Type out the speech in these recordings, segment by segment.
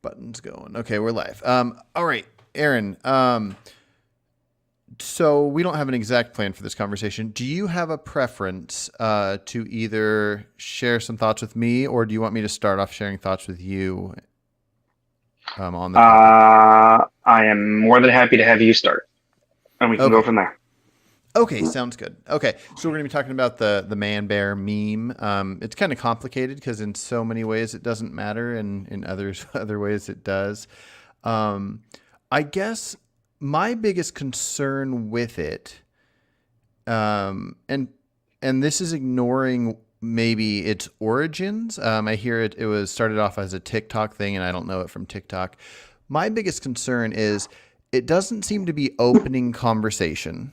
Buttons going. Okay, we're live. All right, Aaron. So we don't have an exact plan for this conversation. Do you have a preference to either share some thoughts with me, or do you want me to start off sharing thoughts with you on the topic? I am more than happy to have you start, and we can go Okay. from there. Okay, sounds good. Okay, so we're going to be talking about the man bear meme. It's kind of complicated because in so many ways it doesn't matter, and in others other ways it does. Um, I guess my biggest concern with it, um, and and this is ignoring maybe its origins. I hear it was started off as a TikTok thing, and I don't know it from TikTok. My biggest concern is it doesn't seem to be opening conversation.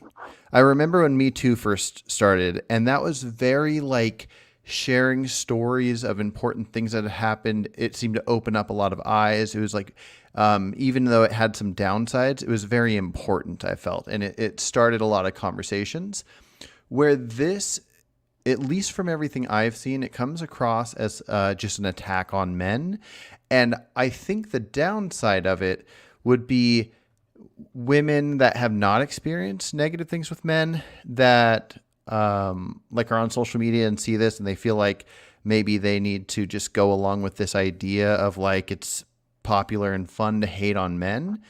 I remember when Me Too first started, and that was very like sharing stories of important things that had happened. It seemed to open up a lot of eyes. It was like, even though it had some downsides, it was very important, I felt, and it started a lot of conversations. Where this, at least from everything I've seen, it comes across as just an attack on men. And I think the downside of it would be women that have not experienced negative things with men that like are on social media and see this and they feel like maybe they need to just go along with this idea of like it's popular and fun to hate on men.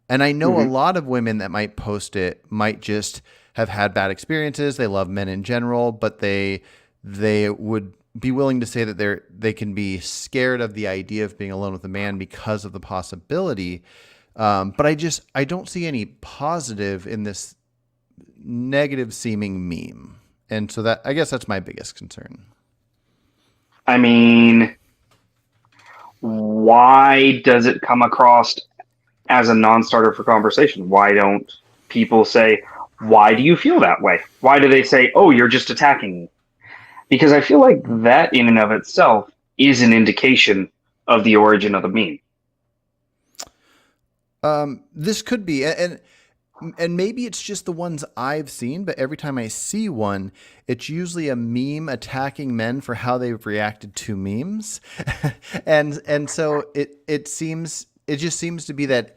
And I know a hmm lot of women that might post it might just have had bad experiences. They love men in general, but they would be willing to say that they can be scared of the idea of being alone with a man because of the possibility. But I don't see any positive in this negative seeming meme, and so that I guess that's my biggest concern. I mean, why does it come across as a non-starter for conversation? Why don't people say, "Why do you feel that way?" Why do they say, "Oh, you're just attacking me"? Because I feel like that, in and of itself, is an indication of the origin of the meme. This could be, and maybe it's just the ones I've seen, but every time I see one, it's usually a meme attacking men for how they've reacted to memes. And so it just seems to be that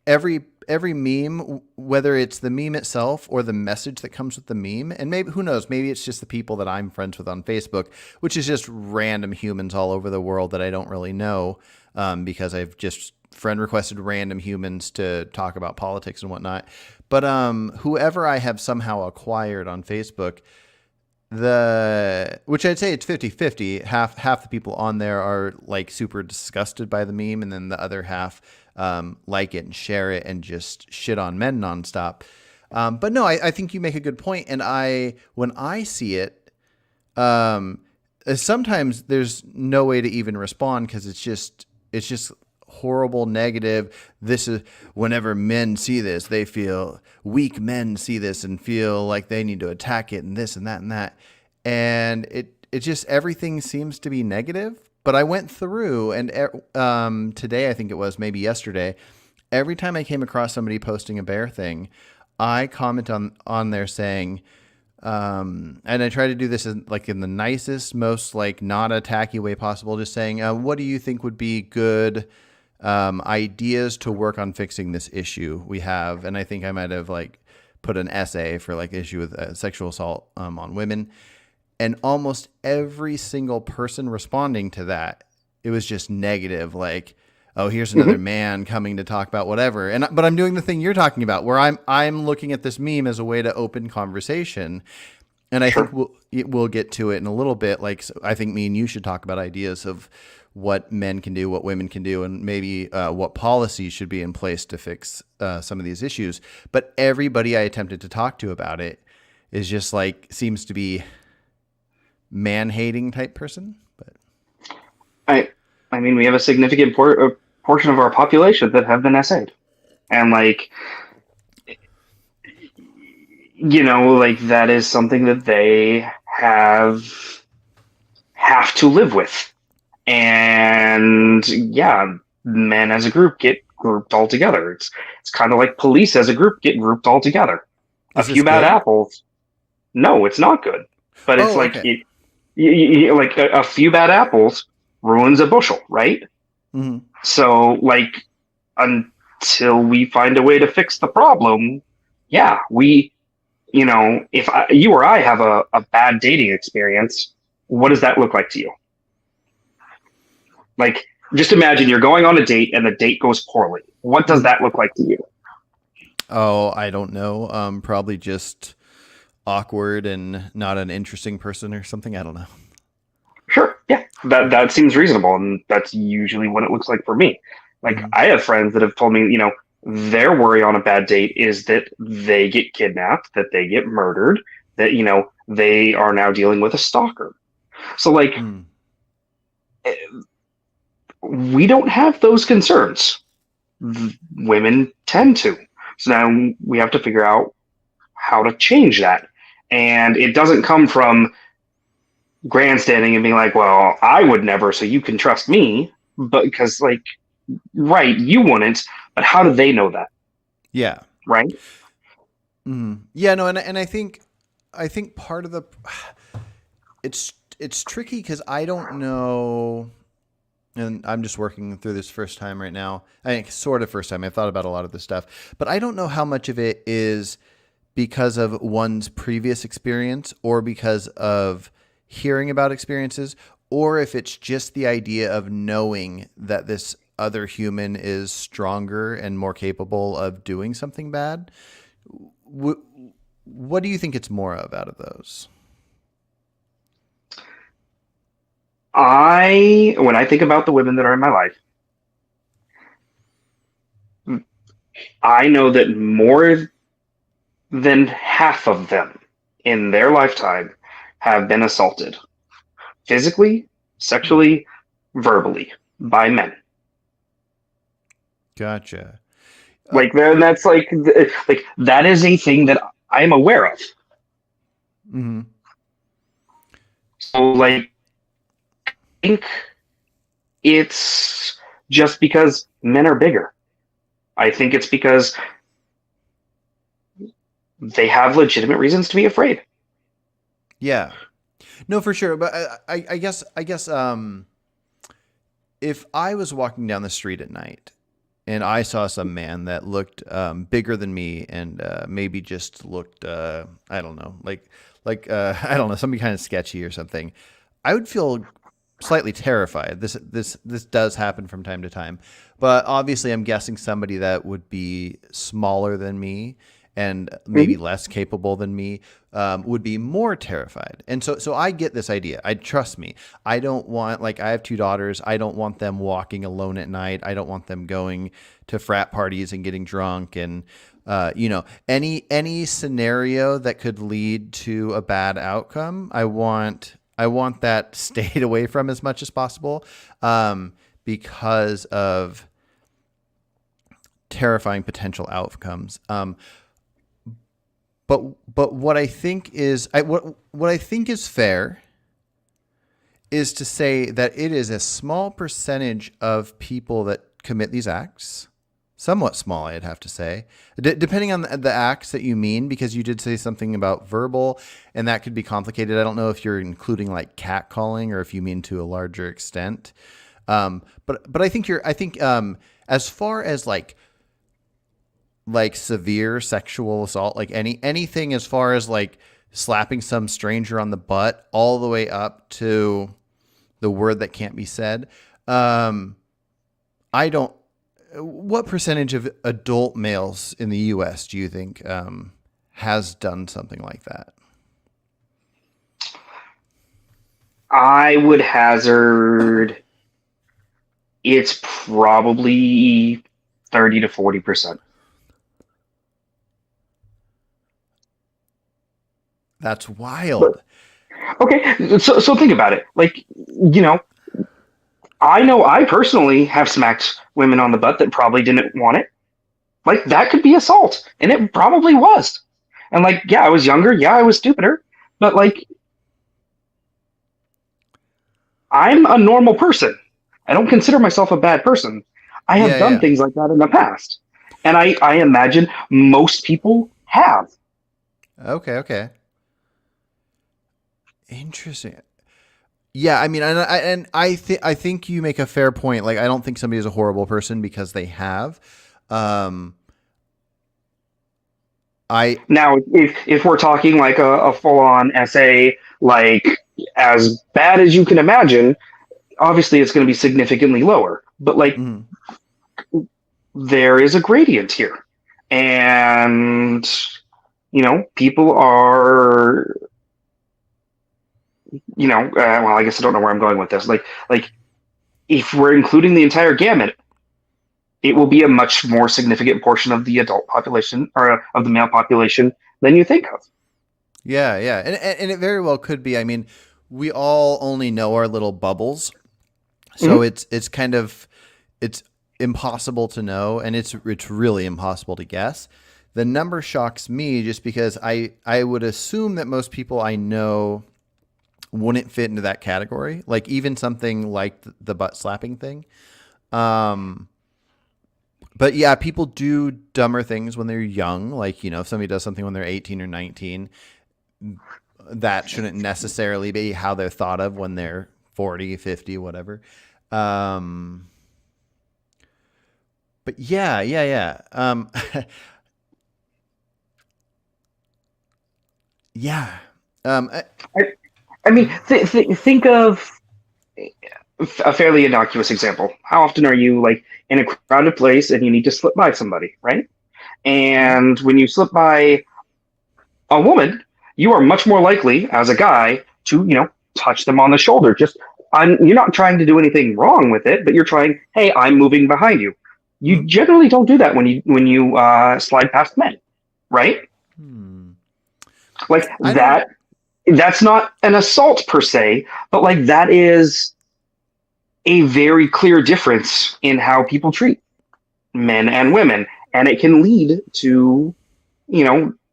every meme, whether it's the meme itself or the message that comes with the meme, and maybe who knows, maybe it's just the people that I'm friends with on Facebook, which is just random humans all over the world that I don't really know, because I've just friend requested random humans to talk about politics and whatnot. But whoever I have somehow acquired on Facebook, the which I'd say it's 50-50. Half the people on there are like super disgusted by the meme, and then the other half like it and share it and just shit on men nonstop. But no, I think you make a good point, and I when I see it, um, sometimes there's no way to even respond because it's just horrible negative. This is whenever men see this, they feel weak. Men see this and feel like they need to attack it, and this and that and that, and it just everything seems to be negative. But I went through and today, I think it was maybe yesterday, every time I came across somebody posting a bear thing, I comment on there saying, and I try to do this in the nicest, most like not attacky way possible, just saying, what do you think would be good ideas to work on fixing this issue we have? And I think I might have like put an essay for like issue with sexual assault on women, and almost every single person responding to that, it was just negative, like, oh, here's another hmm man coming to talk about whatever. And but I'm doing the thing you're talking about, where I'm looking at this meme as a way to open conversation. And I think Sure. we'll get to it in a little bit. Like, so I think me and you should talk about ideas of what men can do, what women can do, and maybe what policies should be in place to fix some of these issues. But everybody I attempted to talk to about it is just like seems to be man hating type person. But I, I mean, we have a significant portion of our population that have been essayed, and like, like that is something that they have to live with. And yeah, men as a group get grouped all together. It's kind of like police as a group get grouped all together. A is this few bad good? apples. No, it's not good. But it's Oh, like okay. like a few bad apples ruins a bushel, right? Hmm. So, like, until we find a way to fix the problem, yeah, if you or I have a bad dating experience, what does that look like to you? Like, just imagine you're going on a date and the date goes poorly. What does Hmm. that look like to you? Oh, I don't know. Probably just awkward and not an interesting person or something. I don't know. Sure, yeah, that seems reasonable, and that's usually what it looks like for me. Like, Hmm. I have friends that have told me, their worry on a bad date is that they get kidnapped, that they get murdered, that they are now dealing with a stalker. So, like, Mm. we don't have those concerns. Women tend to. So now we have to figure out how to change that. And it doesn't come from grandstanding and being like, well, I would never, so you can trust me. But because, like, right, you wouldn't, but how do they know that? Yeah. Right? Yeah. No. And I think part of the it's tricky because I don't know, and I'm just working through this first time right now. I think sort of first time. I've thought about a lot of this stuff, but I don't know how much of it is because of one's previous experience or because of hearing about experiences, or if it's just the idea of knowing that this other human is stronger and more capable of doing something bad. Wh- what do you think it's more of out of those? When I think about the women that are in my life, I know that more than half of them in their lifetime have been assaulted physically, Hmm. sexually, verbally by men. Gotcha. Uh, Like, then that's like that is a thing that I'm aware of. mhm. So, like, I think it's just because men are bigger. I think it's because they have legitimate reasons to be afraid. Yeah. No, for sure. But I guess if I was walking down the street at night and I saw some man that looked bigger than me and maybe just looked I don't know I don't know, something kind of sketchy or something, I would feel slightly terrified. This does happen from time to time, but obviously I'm guessing somebody that would be smaller than me and maybe Mhm. less capable than me would be more terrified. And so I get this idea. I trust me. I don't want, like, I have two daughters. I don't want them walking alone at night. I don't want them going to frat parties and getting drunk and any scenario that could lead to a bad outcome. I want that stayed away from as much as possible, because of terrifying potential outcomes. But what I think is what I think is fair is to say that it is a small percentage of people that commit these acts. Somewhat small, I'd have to say, depending on the acts that you mean, because you did say something about verbal, and that could be complicated. I don't know if you're including like catcalling or if you mean to a larger extent. But I think as far as like severe sexual assault, like anything as far as like slapping some stranger on the butt, all the way up to the word that can't be said. Um, I don't. What percentage of adult males in the U.S. do you think has done something like that? I would hazard it's probably 30 to 40%. That's But wild. okay, so think about it. Like, I know I personally have smacked women on the butt that probably didn't want it. Like, that could be assault, and it probably was. And, like, yeah, I was younger, yeah, I was stupider, but, like, I'm a normal person. I don't consider myself a bad person. I have Yeah, done yeah. things like that in the past. And I imagine most people have. Okay, okay. Interesting. Yeah, I mean, I think you make a fair point. Like, I don't think somebody is a horrible person because they have. Um, I Now, if we're talking like a full on essay, like as bad as you can imagine, obviously it's going to be significantly lower. But like mm, there is a gradient here, and people are well, I guess I don't know where I'm going with this. Like if we're including the entire gamut, it will be a much more significant portion of the adult population or of the male population than you think of. yeah, yeah, and it very well could be. I mean, we all only know our little bubbles, so Hmm. it's kind of it's impossible to know, and it's really impossible to guess. The number shocks me just because I would assume that most people I know wouldn't fit into that category. Like even something like the butt slapping thing. Um, but yeah, people do dumber things when they're young. Like, if somebody does something when they're 18 or 19, that shouldn't necessarily be how they're thought of when they're 40, 50, whatever. Um, but yeah, yeah, yeah. Yeah. I, I, I mean, think of a fairly innocuous example. How often are you like in a crowded place and you need to slip by somebody, right? mhm. And when you slip by a woman, you are much more likely as a guy to, touch them on the shoulder. You're not trying to do anything wrong with it, but you're trying, hey, I'm moving behind you. You Mhm. generally don't do that when you slide past men, right? Hmm. Like I don't. that's not an assault per se, but like that is a very clear difference in how people treat men and women, and it can lead to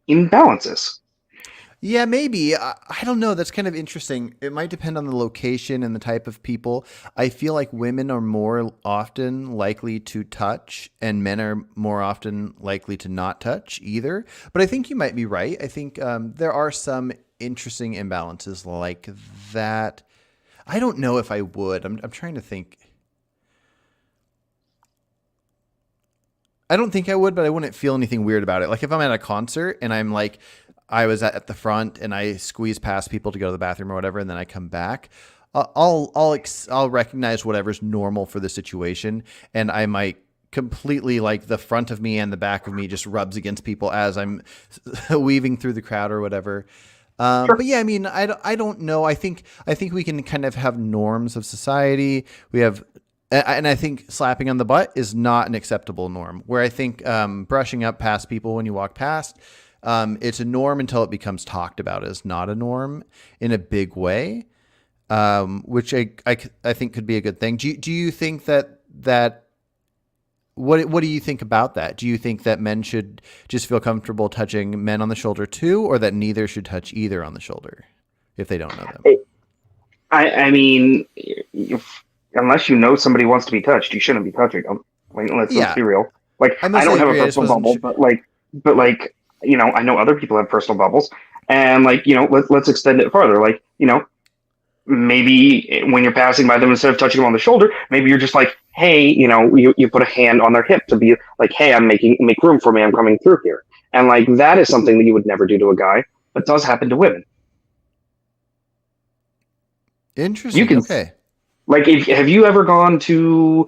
imbalances. Yeah, maybe. I don't know. That's kind of interesting. It might depend on the location and the type of people. I feel like women are more often likely to touch, and men are more often likely to not touch either. But I think you might be right. I think there are some interesting imbalances like that. I don't know if I would. I'm trying to think. I don't think I would, but I wouldn't feel anything weird about it. Like if I'm at a concert and I'm like, I was at the front and I squeeze past people to go to the bathroom or whatever, and then I come back, I'll recognize whatever's normal for the situation, and I might completely like the front of me and the back of me just rubs against people as I'm weaving through the crowd or whatever. But Sure. yeah, I mean, I don't know. I think we can kind of have norms of society. We have and I think slapping on the butt is not an acceptable norm. Where I think brushing up past people when you walk past, it's a norm until it becomes talked about as not a norm in a big way, which I think could be a good thing. Do you think that what do you think about that? Do you think that men should just feel comfortable touching men on the shoulder too, or that neither should touch either on the shoulder if they don't know them? I mean, unless you know somebody wants to be touched, you shouldn't be touching them. Like, let's Yeah, be real. Like, I I don't mostly have a agree. I just personal wasn't. bubble, but I know other people have personal bubbles, and like, let's extend it further. Like, maybe when you're passing by them, instead of touching them on the shoulder, maybe you're just like, hey, you put a hand on their hip to be like, hey, make room for me. I'm coming through here, and like that is something that you would never do to a guy, but does happen to women. You Interesting. can Okay. like, if have you ever gone to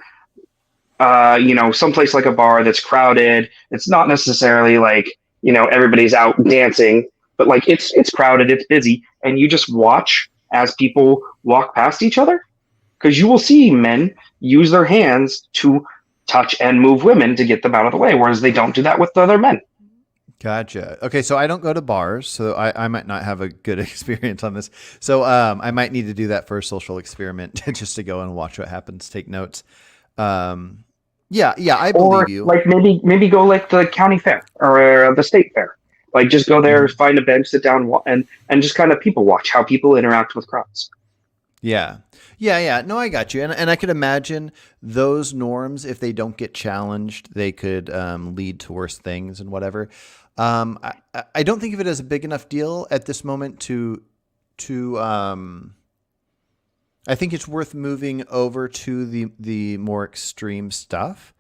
someplace like a bar that's crowded. It's not necessarily like, everybody's out dancing, but like it's crowded, it's busy, and you just watch as people walk past each other. Because you will see men use their hands to touch and move women to get them out of the way, whereas they don't do that with other men. Gotcha. Okay, so I don't go to bars, so I might not have a good experience on this. So I might need to do that for a social experiment, just to go and watch what happens, take notes. Um, yeah, yeah, I believe Or you. like maybe go like the county fair or the state fair. Like just go there, Mhm. find a bench, sit down, and just kind of people watch how people interact with crowds. Yeah, yeah, yeah. No, I got you, and I could imagine those norms if they don't get challenged, they could lead to worse things and whatever. I don't think of it as a big enough deal at this moment to I think it's worth moving over to the more extreme stuff.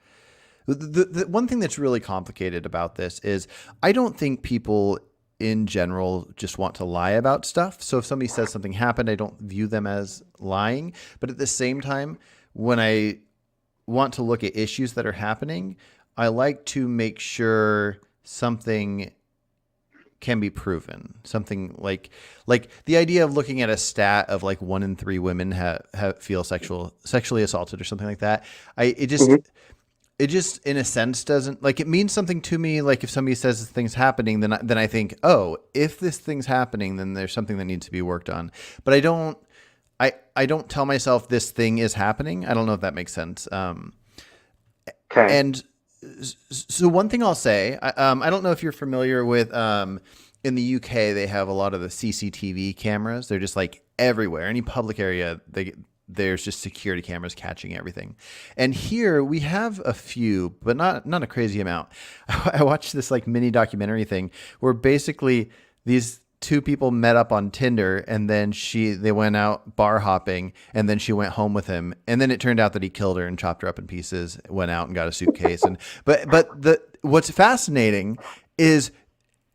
The one thing that's really complicated about this is I don't think people in general just want to lie about stuff. So if somebody says something happened, I don't view them as lying. But at the same time, when I want to look at issues that are happening, I like to make sure something can be proven. Something like the idea of looking at a stat of like 1 in 3 women feel sexually assaulted or something like that. It just in a sense doesn't like it means something to me. Like if somebody says this thing's happening, then I think, oh, if this thing's happening, then there's something that needs to be worked on. But I don't tell myself this thing is happening. I don't know if that makes sense. Okay. And so one thing I'll say, I don't know if you're familiar with, in the UK, they have a lot of the CCTV cameras. They're just like everywhere, any public area, there's just security cameras catching everything. And here we have a few, but not a crazy amount. I watched this like mini documentary thing where basically these two people met up on Tinder, and then they went out bar hopping, and then she went home with him, and then it turned out that he killed her and chopped her up in pieces, went out and got a suitcase. And what's fascinating is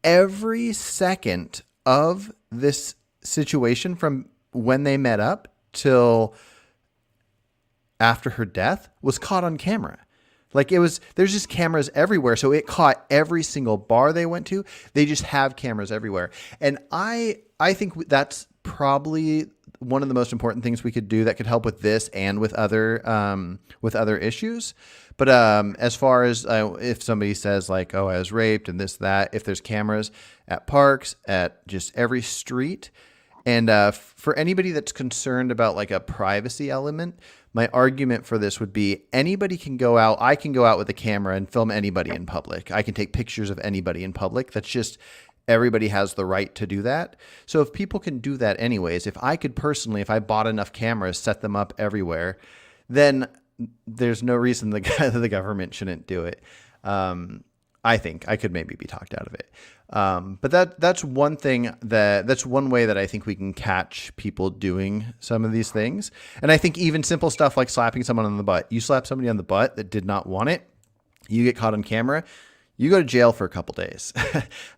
every second of this situation from when they met up till after her death was caught on camera. Like there's just cameras everywhere. So it caught every single bar they went to. They just have cameras everywhere. And I think that's probably one of the most important things we could do that could help with this and with other issues. But as far as if somebody says like, oh, I was raped and this, that, if there's cameras at parks, at just every street, and for anybody that's concerned about like a privacy element, my argument for this would be anybody can go out. I can go out with a camera and film anybody in public. I can take pictures of anybody in public. That's just everybody has the right to do that. So if people can do that anyways, if I could personally, if I bought enough cameras, set them up everywhere, then there's no reason the government shouldn't do it. I think I could maybe be talked out of it. But that's one thing that's one way that I think we can catch people doing some of these things. And I think even simple stuff like slapping someone on the butt, you slap somebody on the butt that did not want it, you get caught on camera, you go to jail for a couple days.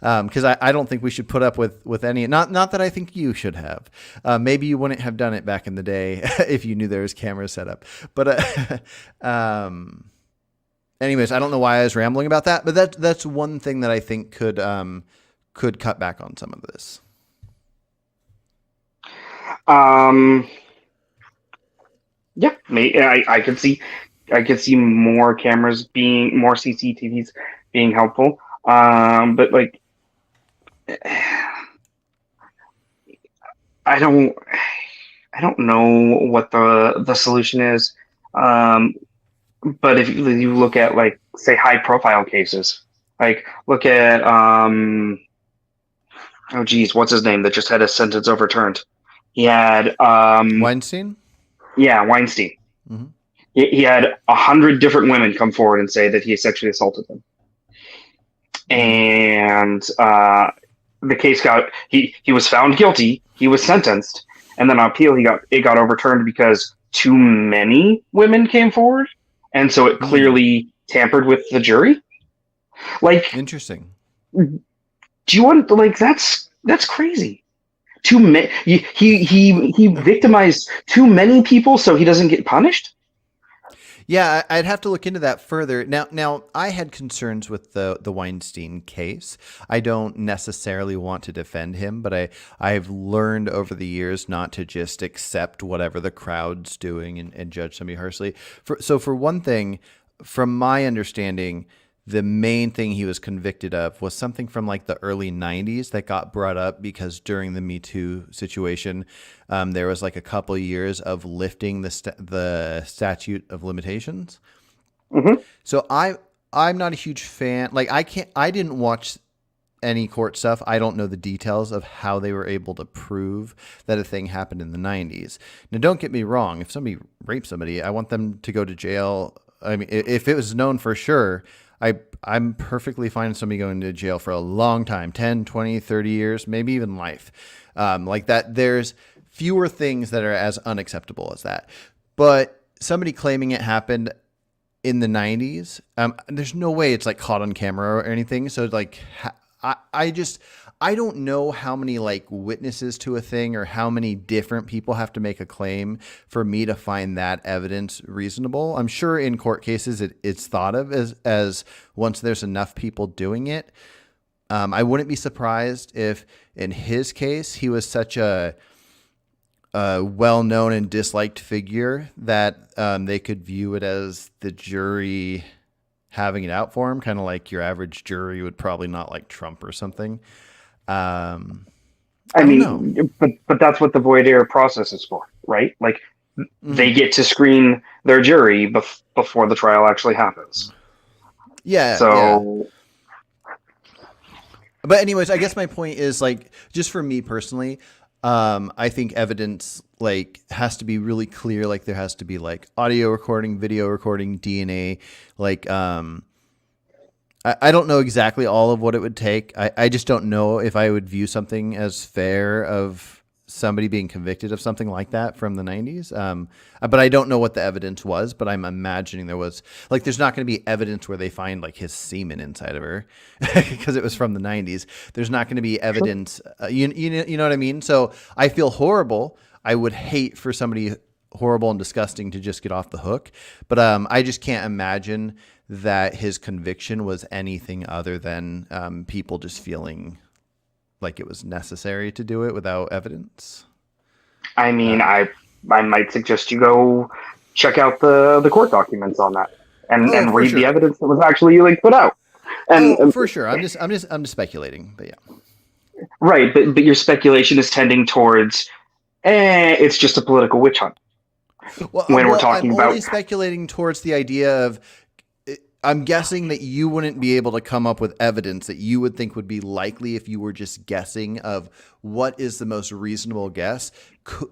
Cause I don't think we should put up with any, not that I think you should have, maybe you wouldn't have done it back in the day if you knew there was cameras set up, but, anyways, I don't know why I was rambling about that, but that's one thing that I think could cut back on some of this. Yeah, I could see more CCTVs being helpful. But like, I don't know what the solution is. But if you look at like say high profile cases, like look at oh geez, what's his name that just had his sentence overturned? He had Weinstein. Yeah, Weinstein. Mm-hmm. He had 100 different women come forward and say that he sexually assaulted them, and the case he was found guilty. He was sentenced, and then on appeal it got overturned because too many women came forward, and so it clearly tampered with the jury. Like, interesting. Do you want like that's crazy? Too many. He victimized too many people, so he doesn't get punished. Yeah, I'd have to look into that further. Now I had concerns with the Weinstein case. I don't necessarily want to defend him, but I've learned over the years not to just accept whatever the crowd's doing and judge somebody harshly. For one thing, from my understanding, the main thing he was convicted of was something from like the early 90s that got brought up because during the Me Too situation, there was like a couple of years of lifting the statute of limitations. Mm-hmm. So I'm not a huge fan. Like I didn't watch any court stuff. I don't know the details of how they were able to prove that a thing happened in the 90s. Now, don't get me wrong. If somebody rapes somebody, I want them to go to jail. I mean, if it was known for sure, I'm perfectly fine with somebody going to jail for a long time, 10, 20, 30 years, maybe even life. Like that, there's fewer things that are as unacceptable as that. But somebody claiming it happened in the 90s, there's no way it's like caught on camera or anything. So like, I don't know how many like witnesses to a thing or how many different people have to make a claim for me to find that evidence reasonable. I'm sure in court cases it's thought of as once there's enough people doing it. I wouldn't be surprised if in his case he was such a well-known and disliked figure that they could view it as the jury having it out for him, kind of like your average jury would probably not like Trump or something. I mean, but that's what the voir dire process is for, right? Like they get to screen their jury before the trial actually happens. Yeah. So, but anyways, I guess my point is like, just for me personally, I think evidence like has to be really clear. Like there has to be like audio recording, video recording, DNA, like, I don't know exactly all of what it would take. I just don't know if I would view something as fair of somebody being convicted of something like that from the 90s. But I don't know what the evidence was, but I'm imagining there was like, there's not going to be evidence where they find like his semen inside of her because it was from the 90s. There's not going to be evidence. You know what I mean? So I feel horrible. I would hate for somebody horrible and disgusting to just get off the hook. But I just can't imagine that his conviction was anything other than people just feeling like it was necessary to do it without evidence. I mean, I might suggest you go check out the court documents on that and read the evidence that was actually like put out. And for sure, I'm just speculating, but yeah. Right, but your speculation is tending towards, it's just a political witch hunt. I'm only speculating towards the idea of, I'm guessing that you wouldn't be able to come up with evidence that you would think would be likely if you were just guessing of what is the most reasonable guess.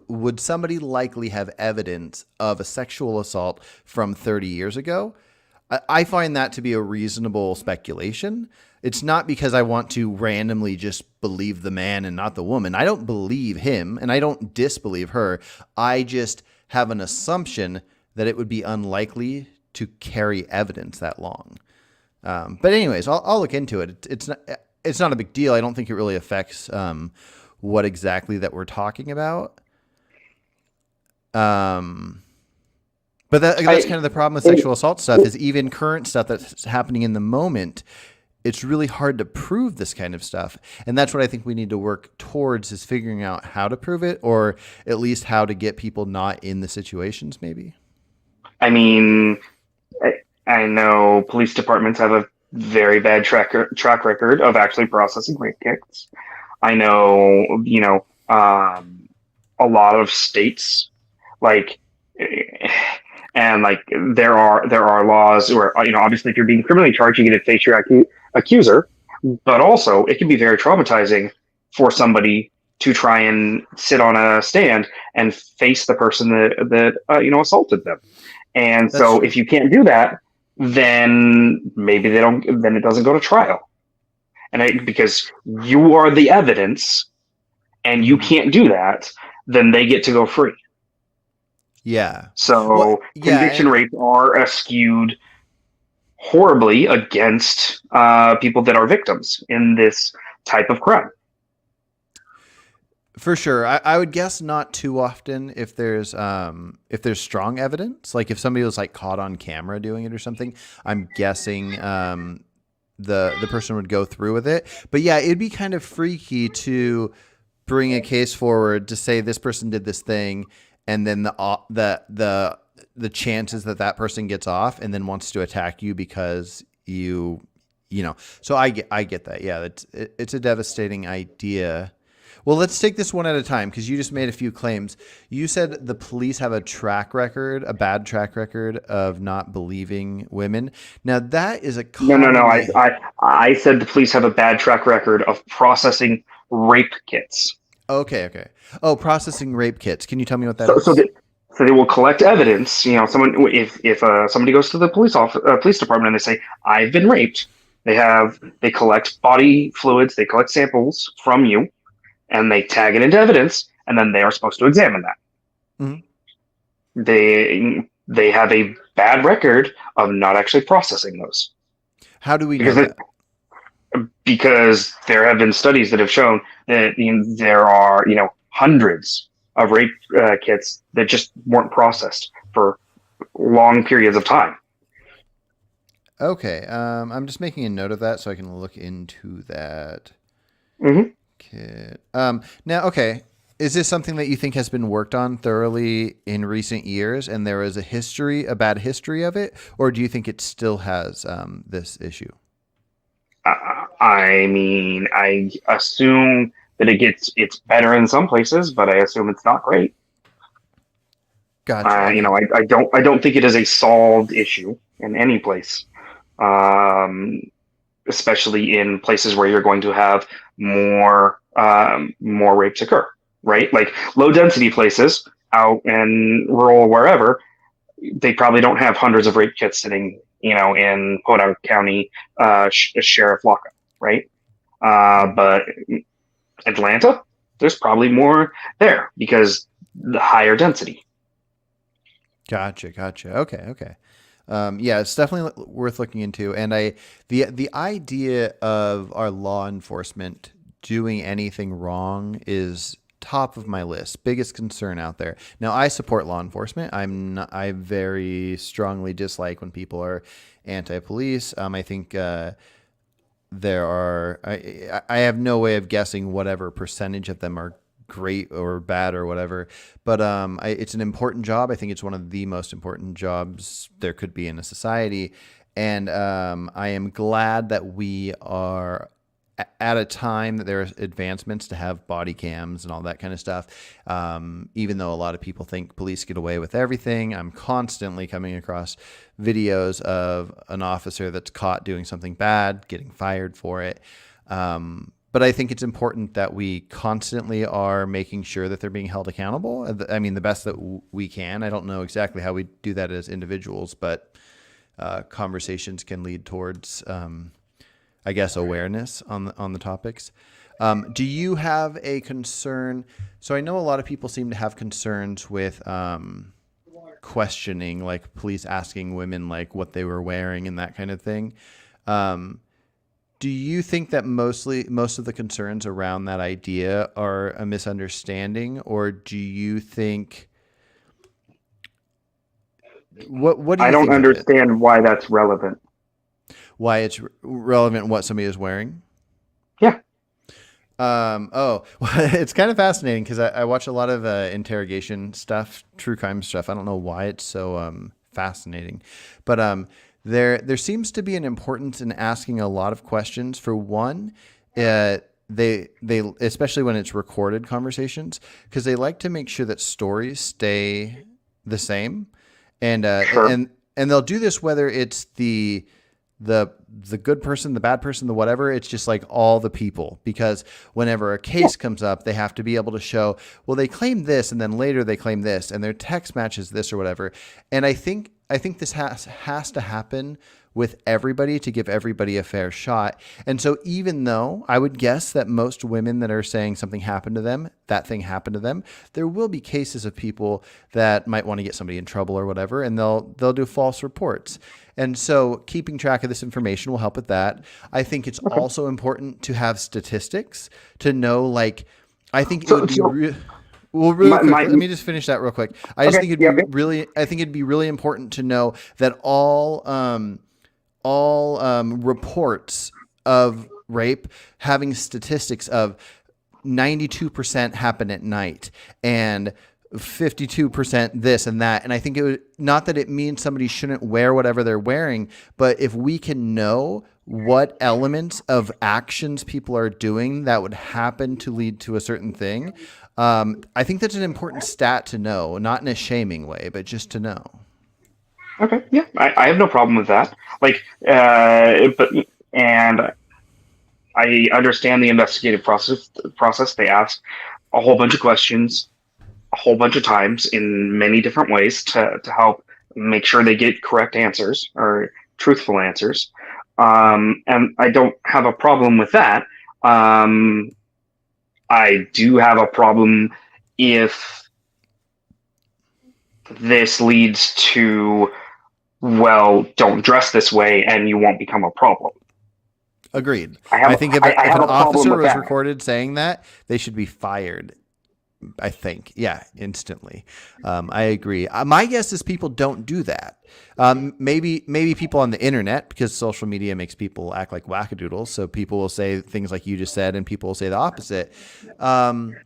Would somebody likely have evidence of a sexual assault from 30 years ago? I find that to be a reasonable speculation. It's not because I want to randomly just believe the man and not the woman. I don't believe him and I don't disbelieve her. I just have an assumption that it would be unlikely to carry evidence that long. But anyways, I'll look into it. It's not a big deal. I don't think it really affects what exactly that we're talking about. But that's kind of the problem with sexual assault stuff is even current stuff that's happening in the moment. It's really hard to prove this kind of stuff. And that's what I think we need to work towards is figuring out how to prove it, or at least how to get people not in the situations maybe. I mean, I know police departments have a very bad track record of actually processing rape kits. I know, a lot of states, like, and like there are laws where, obviously if you're being criminally charged, you get to face your accuser, but also it can be very traumatizing for somebody to try and sit on a stand and face the person that assaulted them. And that's so true. If you can't do that, then maybe then it doesn't go to trial. And because you are the evidence and you can't do that, then they get to go free. Yeah. So conviction rates are skewed horribly against people that are victims in this type of crime. For sure. I would guess not too often if there's strong evidence, like if somebody was like caught on camera doing it or something, I'm guessing the person would go through with it. But yeah, it'd be kind of freaky to bring a case forward to say this person did this thing, and then the chances that person gets off and then wants to attack you because you know. So I get that. Yeah, it's a devastating idea. Well, let's take this one at a time because you just made a few claims. You said the police have a bad track record of not believing women. Now that is a common... No. I said the police have a bad track record of processing rape kits. Okay. Oh, processing rape kits. Can you tell me what that is? So they will collect evidence. If somebody goes to the police department and they say, "I've been raped," they collect body fluids, they collect samples from you, and they tag it into evidence, and then they are supposed to examine that. Mhm. They have a bad record of not actually processing those How do we know because that? there have been studies that have shown that there are hundreds of rape kits that just weren't processed for long periods of time. Okay, I'm just making a note of that so I can look into that Hmm. kit. Now, okay, is this something that you think has been worked on thoroughly in recent years, and there is a bad history of it, or do you think it still has this issue? I mean, I assume that it's better in some places, but I assume it's not great. Gotcha. Okay. I don't think it is a solved issue in any place, um, especially in places where you're going to have more rapes occur. Right, like low density places out in rural wherever, they probably don't have hundreds of rape kits sitting, in Podunk County sheriff lockup, right? Mhm. But Atlanta, there's probably more there because the higher density. Gotcha. Gotcha. Okay. Okay. Yeah, it's definitely worth looking into. And the idea of our law enforcement doing anything wrong is top of my list. Biggest concern out there. Now, I support law enforcement. I very strongly dislike when people are anti-police. I think there are. I have no way of guessing whatever percentage of them are great or bad or whatever. But it's an important job. I think it's one of the most important jobs there could be in a society. And I am glad that we are at a time that there are advancements to have body cams and all that kind of stuff. Even though a lot of people think police get away with everything, I'm constantly coming across videos of an officer that's caught doing something bad, getting fired for it. But I think it's important that we constantly are making sure that they're being held accountable. I mean, the best that we can. I don't know exactly how we do that as individuals, but conversations can lead towards, I guess, awareness on the topics. Do you have a concern? So I know a lot of people seem to have concerns with questioning, like police asking women like what they were wearing and that kind of thing. Um, do you think that most of the concerns around that idea are a misunderstanding, or do you think what do I you don't think of it? understand why that's relevant. Why it's relevant what somebody is wearing? Yeah. Oh, it's kind of fascinating because I watch a lot of interrogation stuff, true crime stuff. I don't know why it's so fascinating, but there seems to be an importance in asking a lot of questions. For one, they especially when it's recorded conversations, because they like to make sure that stories stay the same, and Sure. they'll do this whether it's the good person, the bad person, the whatever. It's just like all the people, because whenever a Yeah. case comes up, they have to be able to show, well, they claim this and then later they claim this and their text matches this or whatever. And I think this has to happen with everybody to give everybody a fair shot. And so even though I would guess that most women that are saying something happened to them, that thing happened to them, there will be cases of people that might want to get somebody in trouble or whatever, and they'll do false reports. And so keeping track of this information will help with that. I think it's Okay. also important to have statistics to know, like, I think it So, would be so well, really my, quick. my Let me just finish that real quick. I just okay. think it'd Yeah. be really, I think it'd be really important to know that all reports of rape having statistics of 92% happen at night and 52% this and that. And I think it would, not that it means somebody shouldn't wear whatever they're wearing, but if we can know what elements of actions people are doing that would happen to lead to a certain thing, I think that's an important stat to know, not in a shaming way, but just to know. Okay. Yeah. I have no problem with that. Like, but and I understand the investigative process. They ask a whole bunch of questions, a whole bunch of times in many different ways to help make sure they get correct answers or truthful answers. And I don't have a problem with that. I do have a problem if this leads to, well, don't dress this way and you won't become a problem. Agreed. I have, I think if, I if have an a problem officer with was that. recorded saying that, they should be fired. I think, yeah, instantly. I agree. My guess is people don't do that. Maybe people on the internet, because social media makes people act like wackadoodles. So people will say things like you just said, and people will say the opposite. I'm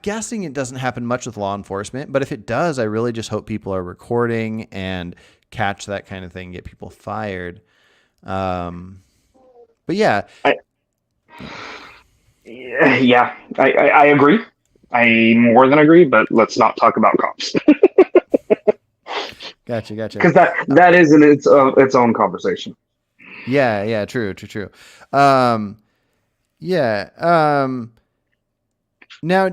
guessing it doesn't happen much with law enforcement, but if it does, I really just hope people are recording and catch that kind of thing, get people fired. But yeah, yeah, I agree. I more than agree, but let's not talk about cops gotcha. because that is in its own conversation. Yeah, true. Yeah. Now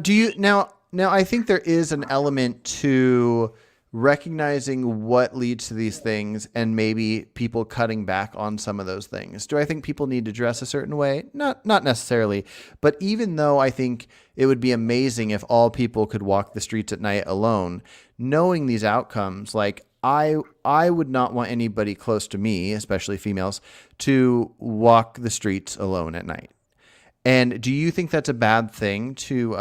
I think there is an element to recognizing what leads to these things and maybe people cutting back on some of those things. Do I think people need to dress a certain way? Not necessarily, but even though I think it would be amazing if all people could walk the streets at night alone, knowing these outcomes, like I would not want anybody close to me, especially females, to walk the streets alone at night. And do you think that's a bad thing to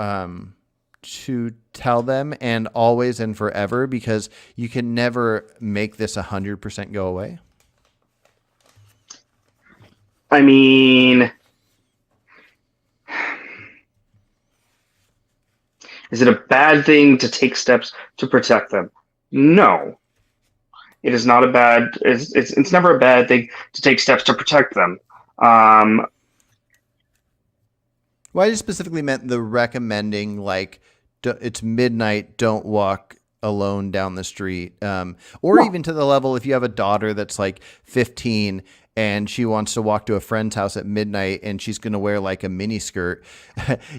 tell them, and always and forever, because you can never make this 100% go away? I mean, is it a bad thing to take steps to protect them? No, it is not a bad. It's never a bad thing to take steps to protect them. Well, I just specifically meant the recommending, like, it's midnight, don't walk alone down the street. Or even to the level, if you have a daughter that's like 15 and she wants to walk to a friend's house at midnight and she's going to wear like a mini skirt,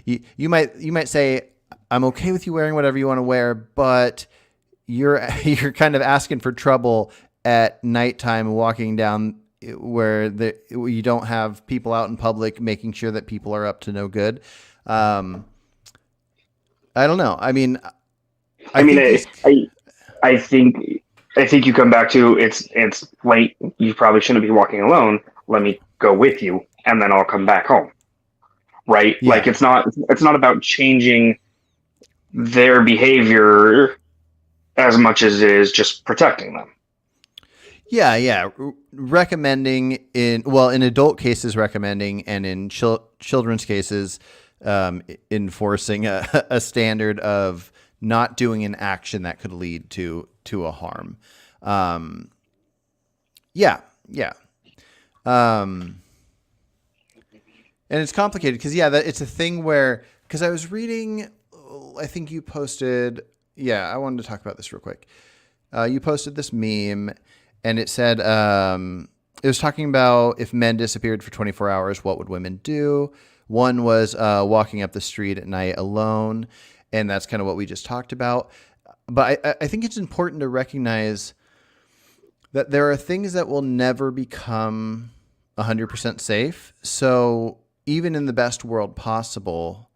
you might say, I'm okay with you wearing whatever you want to wear, but you're kind of asking for trouble at nighttime walking down where you don't have people out in public making sure that people are up to no good. I don't know. I mean, I think you come back to it's late. You probably shouldn't be walking alone. Let me go with you, and then I'll come back home. Right? Yeah. Like it's not about changing their behavior as much as it is just protecting them. Yeah. Recommending in adult cases, recommending, and in children's cases, enforcing a standard of not doing an action that could lead to a harm. Yeah. And it's complicated because it's a thing where, because I was reading, I think you posted, I wanted to talk about this real quick. You posted this meme and it said, it was talking about if men disappeared for 24 hours, what would women do? One was walking up the street at night alone, and that's kind of what we just talked about. But I think it's important to recognize that there are things that will never become 100% safe. So even in the best world possible,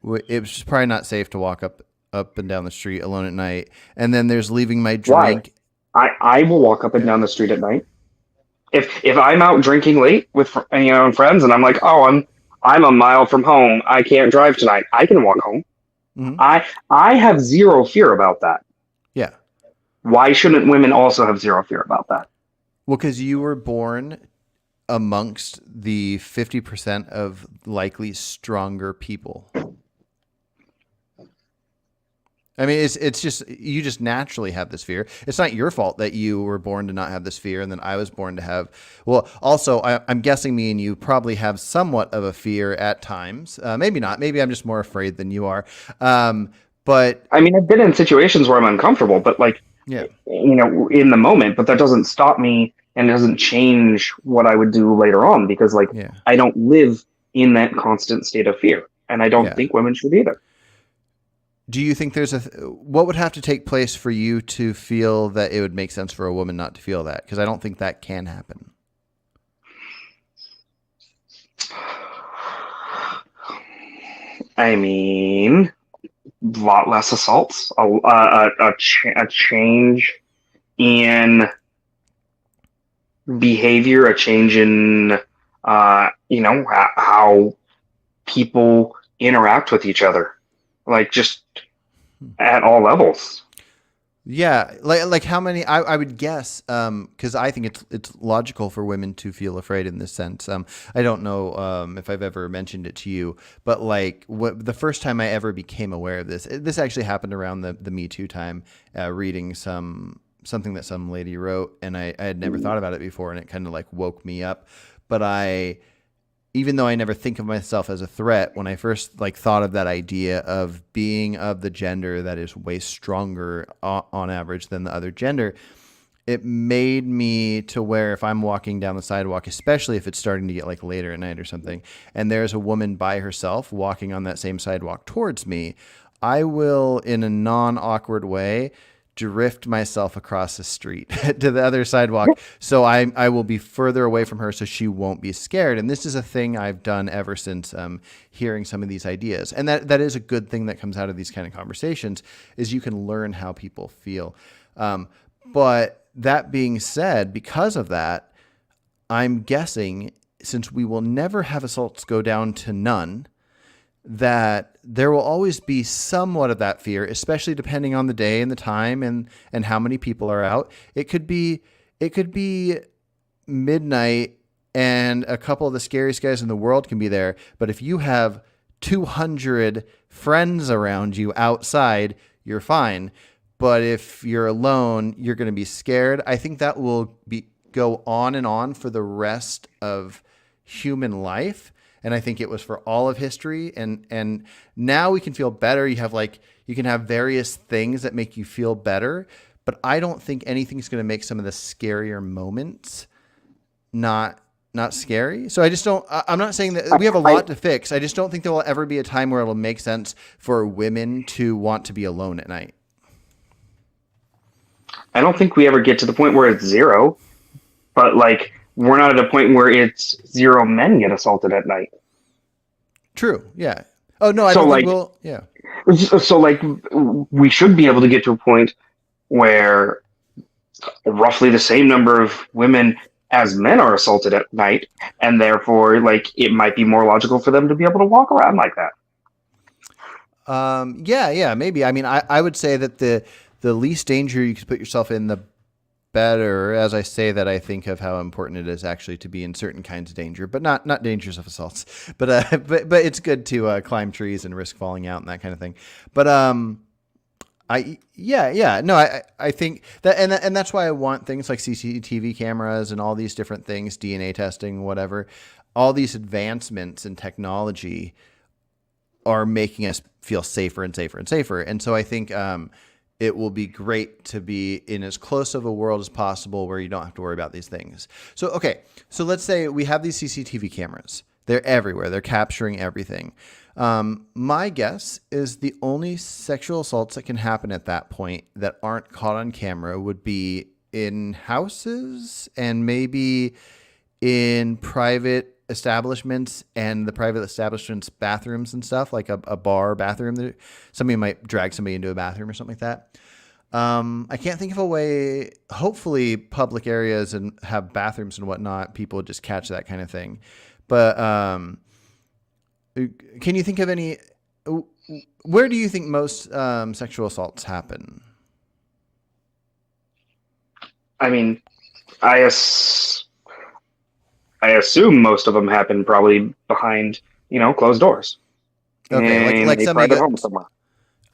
it's probably not safe to walk up and down the street alone at night. And then there's leaving my drink. Why? I will walk up and down the street at night. If I'm out drinking late with friends and I'm like, oh, I'm a mile from home, I can't drive tonight, I can walk home. Mm-hmm. I have zero fear about that. Yeah. Why shouldn't women also have zero fear about that? Well, because you were born amongst the 50% of likely stronger people. I mean, it's just, you just naturally have this fear. It's not your fault that you were born to not have this fear, and then I was born to have. Well, also, I'm guessing me and you probably have somewhat of a fear at times. Maybe not. Maybe I'm just more afraid than you are. But I mean, I've been in situations where I'm uncomfortable, but in the moment. But that doesn't stop me, and it doesn't change what I would do later on, because I don't live in that constant state of fear, and I don't think women should either. Do you think what would have to take place for you to feel that it would make sense for a woman not to feel that? Because I don't think that can happen. I mean, lot less assaults, a change in behavior, a change in how people interact with each other, like just at all levels. Yeah, like how many? I would guess, because I think it's logical for women to feel afraid in this sense. I don't know if I've ever mentioned it to you, but like the first time I ever became aware of this actually happened around the Me Too time, reading something that some lady wrote, and I had never thought about it before, and it kind of like woke me up. But even though I never think of myself as a threat, when I first like thought of that idea of being of the gender that is way stronger on average than the other gender, it made me to where if I'm walking down the sidewalk, especially if it's starting to get like later at night or something, and there's a woman by herself walking on that same sidewalk towards me, I will, in a non-awkward way, drift myself across the street to the other sidewalk, so I will be further away from her so she won't be scared. And this is a thing I've done ever since hearing some of these ideas. And that is a good thing that comes out of these kind of conversations, is you can learn how people feel. But that being said, because of that, I'm guessing, since we will never have assaults go down to none, that there will always be somewhat of that fear, especially depending on the day and the time and how many people are out. It could be midnight and a couple of the scariest guys in the world can be there. But if you have 200 friends around you outside, you're fine. But if you're alone, you're going to be scared. I think that will go on and on for the rest of human life. And I think it was for all of history. And now we can feel better. You can have various things that make you feel better, but I don't think anything's going to make some of the scarier moments not scary. So I'm not saying that we have a lot to fix. I just don't think there will ever be a time where it'll make sense for women to want to be alone at night. I don't think we ever get to the point where it's zero, but like, we're not at a point where it's zero men get assaulted at night. True. Yeah. Oh no, I don't think we'll. Yeah. So like, we should be able to get to a point where roughly the same number of women as men are assaulted at night, and therefore, like, it might be more logical for them to be able to walk around like that. Yeah, maybe. I mean, I would say that the least danger you could put yourself in, the better. As I say that, I think of how important it is actually to be in certain kinds of danger, but not dangers of assaults. But it's good to climb trees and risk falling out and that kind of thing. But I think that, and that's why I want things like CCTV cameras and all these different things, DNA testing, whatever. All these advancements in technology are making us feel safer and safer and safer. And so I think it will be great to be in as close of a world as possible where you don't have to worry about these things. So, okay. So let's say we have these CCTV cameras. They're everywhere. They're capturing everything. My guess is the only sexual assaults that can happen at that point that aren't caught on camera would be in houses and maybe in private establishments and the private establishments bathrooms and stuff, like a bar bathroom. Somebody might drag somebody into a bathroom or something like that. I can't think of a way. Hopefully public areas and have bathrooms and whatnot, people just catch that kind of thing. But can you think of any, where do you think most sexual assaults happen? I mean, I assume most of them happen probably behind, closed doors. Okay, like somebody home somewhere.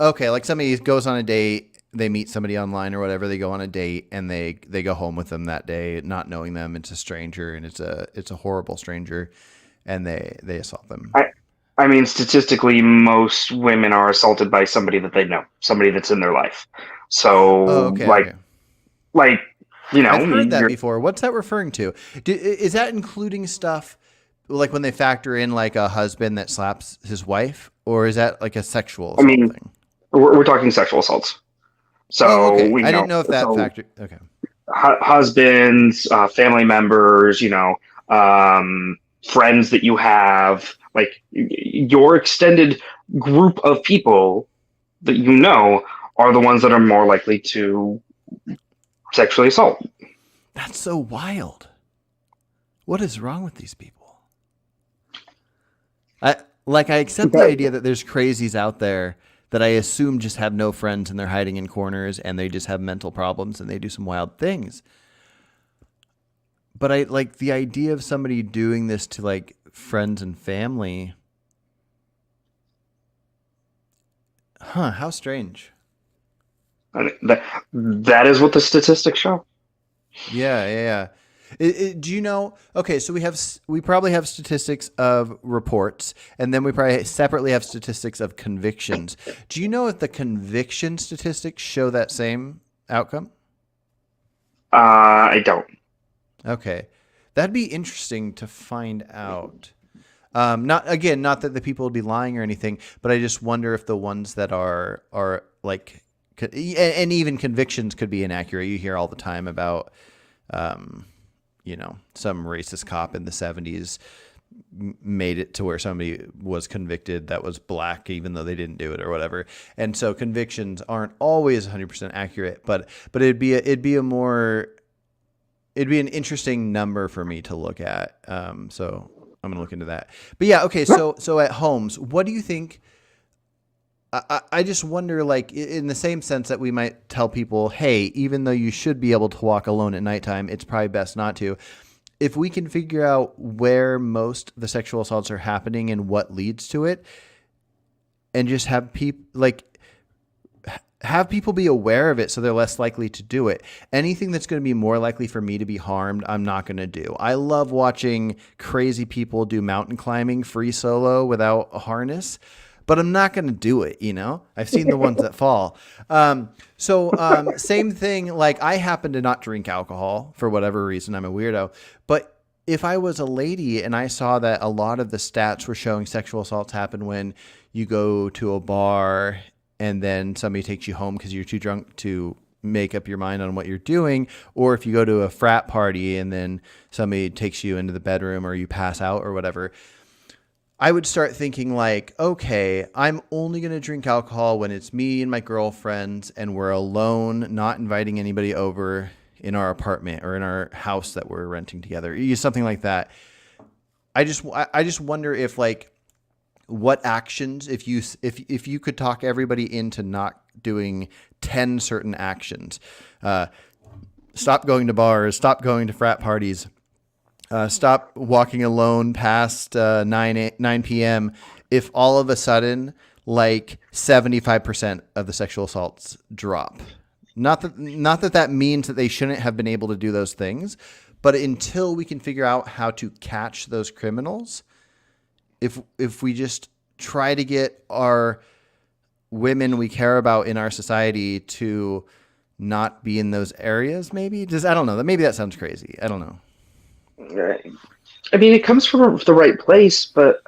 Okay, like somebody goes on a date, they meet somebody online or whatever, they go on a date and they go home with them that day, not knowing them. It's a stranger and it's a horrible stranger, and they assault them. I mean, statistically, most women are assaulted by somebody that they know, somebody that's in their life. So, okay. I've heard that before. What's that referring to? Is that including stuff like when they factor in like a husband that slaps his wife, or is that like a sexual assault thing? We're talking sexual assaults. So okay. I didn't know if that factored. Okay. Husbands, family members, friends that you have, like your extended group of people that you know are the ones that are more likely to sexually assault. That's so wild. What is wrong with these people? I accept the idea that there's crazies out there that I assume just have no friends and they're hiding in corners and they just have mental problems and they do some wild things. But I like the idea of somebody doing this to like friends and family. Huh, how strange. And that is what the statistics show. Yeah. Do you know? Okay, so we probably have statistics of reports, and then we probably separately have statistics of convictions. Do you know if the conviction statistics show that same outcome? I don't. Okay, that'd be interesting to find out. Not that the people would be lying or anything, but I just wonder if the ones that are like, and even convictions could be inaccurate. You hear all the time about, some racist cop in the 70s made it to where somebody was convicted that was black, even though they didn't do it or whatever. And so convictions aren't always 100% accurate, but it'd be an interesting number for me to look at. So I'm going to look into that. But yeah, okay. So at Holmes, what do you think? I just wonder, like, in the same sense that we might tell people, hey, even though you should be able to walk alone at nighttime, it's probably best not to. If we can figure out where most the sexual assaults are happening and what leads to it, and just have people be aware of it so they're less likely to do it. Anything that's going to be more likely for me to be harmed, I'm not going to do. I love watching crazy people do mountain climbing free solo without a harness, but I'm not going to do it. I've seen the ones that fall. Same thing. Like, I happen to not drink alcohol for whatever reason. I'm a weirdo, but if I was a lady and I saw that a lot of the stats were showing sexual assaults happen when you go to a bar and then somebody takes you home because you're too drunk to make up your mind on what you're doing, or if you go to a frat party and then somebody takes you into the bedroom or you pass out or whatever, I would start thinking like, okay, I'm only going to drink alcohol when it's me and my girlfriends and we're alone, not inviting anybody over in our apartment or in our house that we're renting together, something like that. I just wonder if, like, what actions, if you could talk everybody into not doing 10 certain actions, stop going to bars, stop going to frat parties, stop walking alone past 9 p.m. If all of a sudden, like, 75% of the sexual assaults drop, not that means that they shouldn't have been able to do those things, but until we can figure out how to catch those criminals, if we just try to get our women we care about in our society to not be in those areas, maybe I don't know. Maybe that sounds crazy. I don't know. I mean, it comes from the right place, but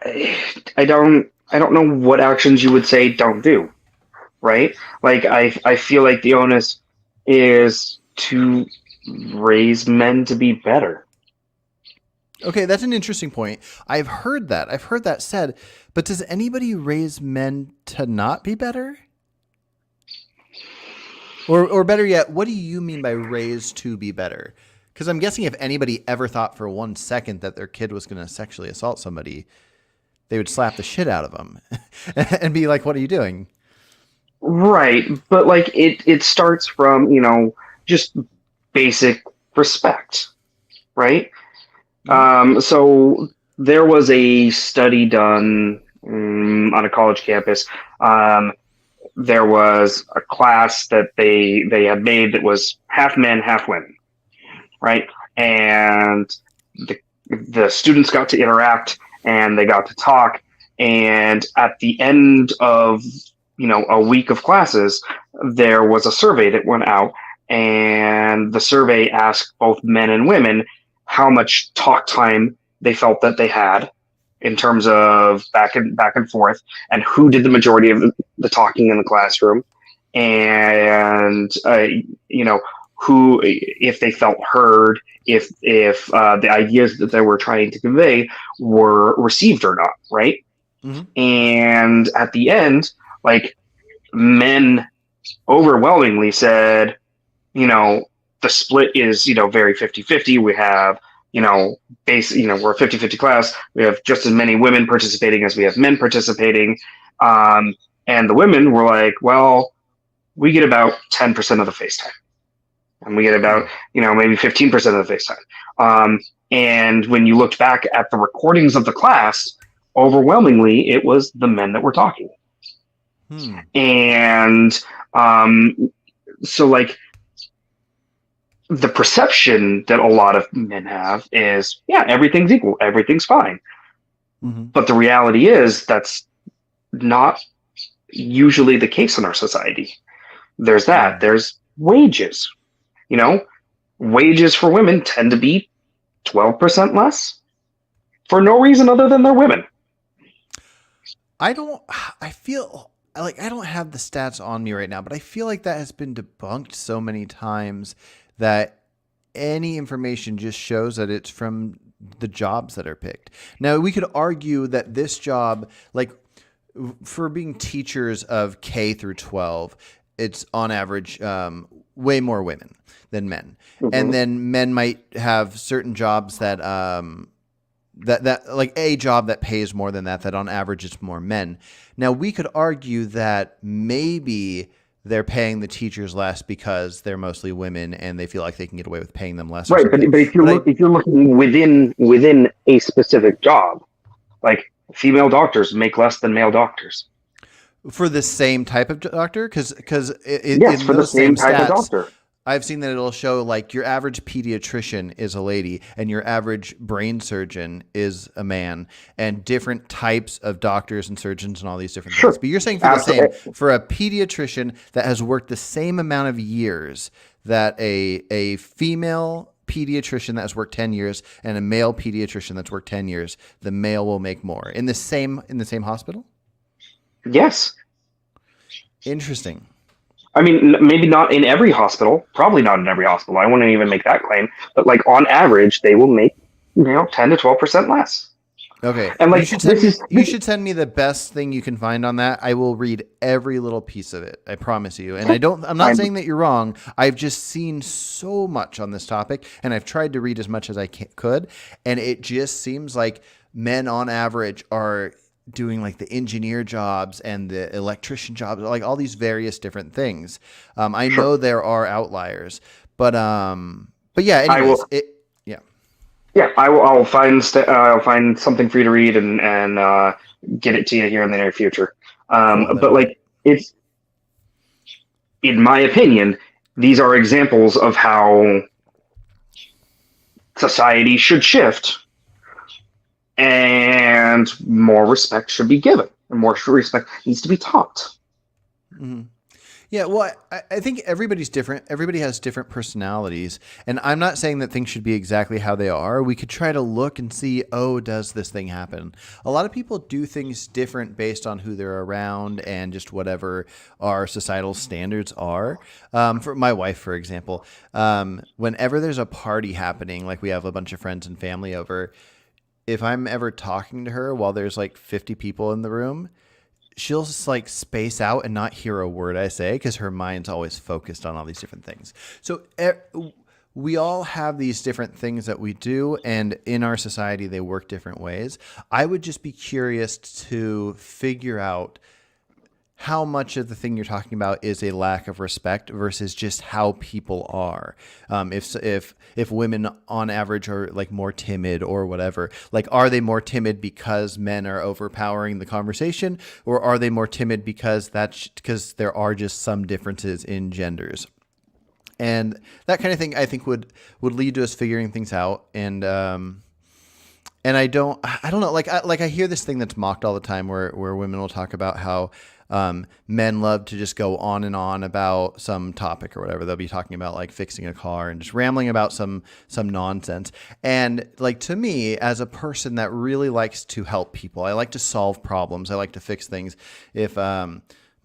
I don't know what actions you would say don't do, right? Like, I feel like the onus is to raise men to be better. Okay, that's an interesting point. I've heard that said, but does anybody raise men to not be better? Or better yet, what do you mean by raise to be better? Because I'm guessing if anybody ever thought for 1 second that their kid was going to sexually assault somebody, they would slap the shit out of them and be like, what are you doing? Right. But, like, it starts from, just basic respect, right? So there was a study done on a college campus. There was a class that they had made that was half men, half women, right? And the students got to interact and they got to talk. And at the end of, a week of classes, there was a survey that went out, and the survey asked both men and women how much talk time they felt that they had in terms of back and forth, and who did the majority of the talking in the classroom, and who, if they felt heard, if the ideas that they were trying to convey were received or not, right? And at the end, like, men overwhelmingly said, the split is, very 50-50. We have, we're a 50-50 class. We have just as many women participating as we have men participating. And the women were like, well, we get about 10% of the face time. And we get about, maybe 15% of the face time. And when you looked back at the recordings of the class, overwhelmingly, it was the men that were talking. And so, like, the perception that a lot of men have is, yeah, everything's equal, everything's fine. But the reality is that's not usually the case in our society. There's that. There's wages. Wages for women tend to be 12% less for no reason other than they're women. I feel like I don't have the stats on me right now, but I feel like that has been debunked so many times that any information just shows that it's from the jobs that are picked. Now, we could argue that this job, like for being teachers of K through 12, it's on average way more women than men. And then men might have certain jobs that that like a job that pays more than that on average it's more men. Now, we could argue that maybe they're paying the teachers less because they're mostly women and they feel like they can get away with paying them less. Right, but if you're looking within a specific job, like female doctors make less than male doctors. For the same type of doctor? Because yes, for the same type of doctor. I've seen that it'll show like your average pediatrician is a lady and your average brain surgeon is a man, and different types of doctors and surgeons and all these different things. But you're saying for the same, for a pediatrician that has worked the same amount of years that a female pediatrician that has worked 10 years and a male pediatrician that's worked 10 years, the male will make more in the same hospital? Yes. Interesting. I mean, maybe not in every hospital, probably not in every hospital. I wouldn't even make that claim. But like on average, they will make, 10 to 12% less. Okay. And like you should send me the best thing you can find on that. I will read every little piece of it. I promise you. And I'm not saying that you're wrong. I've just seen so much on this topic and I've tried to read as much as I could. And it just seems like men on average are doing like the engineer jobs and the electrician jobs, like all these various different things. I know there are outliers, but yeah, anyways, I'll find something for you to read and get it to you here in the near future. But like, it's, in my opinion, these are examples of how society should shift. And more respect should be given, and more respect needs to be taught. Mm-hmm. Yeah, well, I think everybody's different. Everybody has different personalities. And I'm not saying that things should be exactly how they are. We could try to look and see, does this thing happen? A lot of people do things different based on who they're around and just whatever our societal standards are. For my wife, for example, whenever there's a party happening, like we have a bunch of friends and family over, if I'm ever talking to her while there's like 50 people in the room, she'll just like space out and not hear a word I say because her mind's always focused on all these different things. So we all have these different things that we do, and in our society, they work different ways. I would just be curious to figure out how much of the thing you're talking about is a lack of respect versus just how people are. If women on average are like more timid or whatever, like, are they more timid because men are overpowering the conversation, or are they more timid because there are just some differences in genders? And that kind of thing, I think would lead to us figuring things out. And I don't know, like I hear this thing that's mocked all the time where women will talk about how men love to just go on and on about some topic or whatever. They'll be talking about like fixing a car and just rambling about some nonsense. And like, to me, as a person that really likes to help people, I like to solve problems. I like to fix things. If